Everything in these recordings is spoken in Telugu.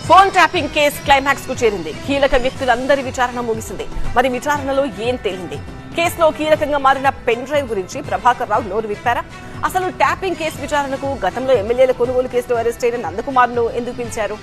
ఫోన్ ట్యాపింగ్ కేసు క్లైమాక్స్ కు చేరింది. కీలక వ్యక్తులందరి విచారణ ముగిసింది. మరి విచారణలో ఏం తేలింది? కేసులో కీలకంగా మారిన పెన్ డ్రైవ్ గురించి ప్రభాకర్ రావు నోరు విప్పారా? అసలు ట్యాపింగ్ కేసు విచారణకు గతంలో ఎమ్మెల్యేల కొనుగోలు కేసులో అరెస్ట్ అయిన నందకుమార్ ను ఎందుకు పిలిచారు?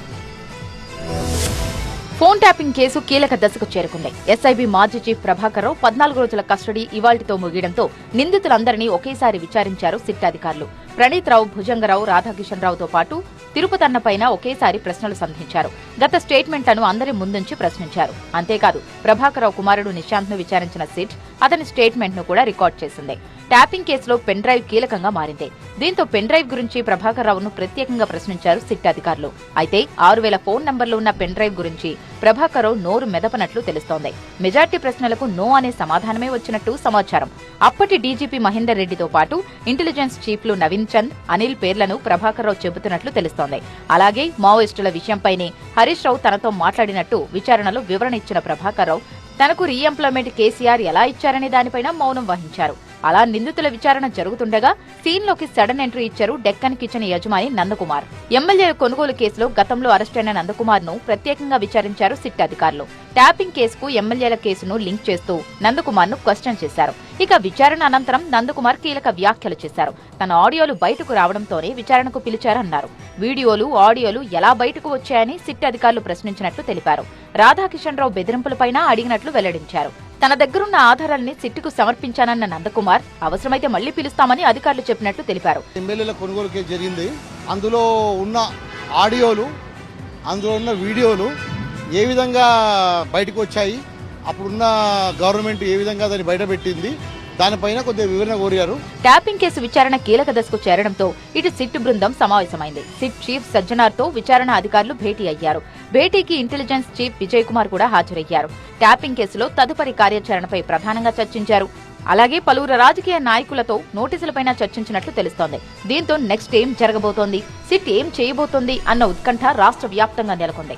ఫోన్ ట్యాపింగ్ కేసు కీలక దశకు చేరుకుంది. ఎస్ఐబీ మాజీ చీఫ్ ప్రభాకర్ రావు 14 రోజుల కస్టడీ ఇవాళ్టితో ముగియడంతో నిందితులందరినీ ఒకేసారి విచారించారు సిట్ అధికారులు. ప్రణీత్ రావు, భుజంగరావు, రాధాకిషన్ రావుతో పాటు తిరుపతన్నపైన ఒకేసారి ప్రశ్నలు సంధించారు. గత స్టేట్మెంట్లను అందరి ముందుంచి ప్రశ్నించారు. అంతేకాదు ప్రభాకర్ రావు కుమారుడు నిశాంత్ ను విచారించిన సిట్ అతని స్టేట్మెంట్ ను కూడా రికార్డ్ చేసింది. ట్యాపింగ్ కేసులో పెన్ డ్రైవ్ కీలకంగా మారింది. దీంతో పెన్ డ్రైవ్ గురించి ప్రభాకర్ రావును ప్రత్యేకంగా ప్రశ్నించారు సిట్ అధికారులు. అయితే 6000 ఫోన్ నంబర్లు ఉన్న పెన్ డ్రైవ్ గురించి ప్రభాకర్ రావు నోరు మెదపనట్లు తెలుస్తోంది. మెజార్టీ ప్రశ్నలకు నో అనే సమాధానమే వచ్చినట్టు సమాచారం. అప్పటి డీజీపీ మహేందర్ రెడ్డితో పాటు ఇంటెలిజెన్స్ చీఫ్లు నవీన్ చంద్, అనిల్ పేర్లను ప్రభాకర్ రావు చెబుతున్నట్లు తెలుస్తోంది. అలాగే మావోయిస్టుల విషయంపైనే హరీష్ రావు తనతో మాట్లాడినట్టు విచారణలో వివరణ ఇచ్చిన ప్రభాకర్ రావు తనకు రీఎంప్లాయ్మెంట్ కేసీఆర్ ఎలా ఇచ్చారనే దానిపైన మౌనం వహించారు. అలా నిందితుల విచారణ జరుగుతుండగా సీన్లోకి సడన్ ఎంట్రీ ఇచ్చారు డెక్కన్ కిచెన్ యజమాని నందకుమార్. ఎమ్మెల్యేల కొనుగోలు కేసులో గతంలో అరెస్టైన నందకుమార్ ను ప్రత్యేకంగా విచారించారు సిట్ అధికారులు. ట్యాపింగ్ కేసుకు ఎమ్మెల్యేల కేసును లింక్ చేస్తూ నందకుమార్ ను క్వశ్చన్ చేశారు. ఇక విచారణ అనంతరం నందకుమార్ కీలక వ్యాఖ్యలు చేశారు. తన ఆడియోలు బయటకు రావడంతోనే విచారణకు పిలిచారన్నారు. వీడియోలు, ఆడియోలు ఎలా బయటకు వచ్చాయని సిట్ అధికారులు ప్రశ్నించినట్లు తెలిపారు. రాధాకిషన్ రావు బెదిరింపులపైన అడిగినట్లు వెల్లడించారు. తన దగ్గరున్న ఆధారాల్ని సిట్టుకు సమర్పించానన్న నందకుమార్ అవసరమైతే మళ్లీ పిలుస్తామని అధికారులు చెప్పినట్లు తెలిపారు. ఎమ్మెల్యేల కొనుగోలు కేసు జరిగింది. అందులో ఉన్న ఆడియోలు, అందులో ఉన్న వీడియోలు ఏ విధంగా బయటకు వచ్చాయి, అప్పుడున్న గవర్నమెంట్ ఏ విధంగా దాన్ని బయటపెట్టింది, దానిపైన కొద్దిగా వివరణ కోరారు. ట్యాపింగ్ కేసు విచారణ కీలక దశకు చేరడంతో ఇటు సిట్ బృందం సమావేశమైంది. సిట్ చీఫ్ సజ్జనార్ తో విచారణ అధికారులు భేటీ అయ్యారు. భేటీకి ఇంటెలిజెన్స్ చీఫ్ విజయ్ కుమార్ కూడా హాజరయ్యారు. ట్యాపింగ్ కేసులో తదుపరి కార్యాచరణపై ప్రధానంగా చర్చించారు. అలాగే పలువురు రాజకీయ నాయకులతో నోటీసులపైన చర్చించినట్లు తెలుస్తోంది. దీంతో నెక్స్ట్ ఏం జరగబోతోంది, సిట్ ఏం చేయబోతోంది అన్న ఉత్కంఠ రాష్ట్ర వ్యాప్తంగా నెలకొంది.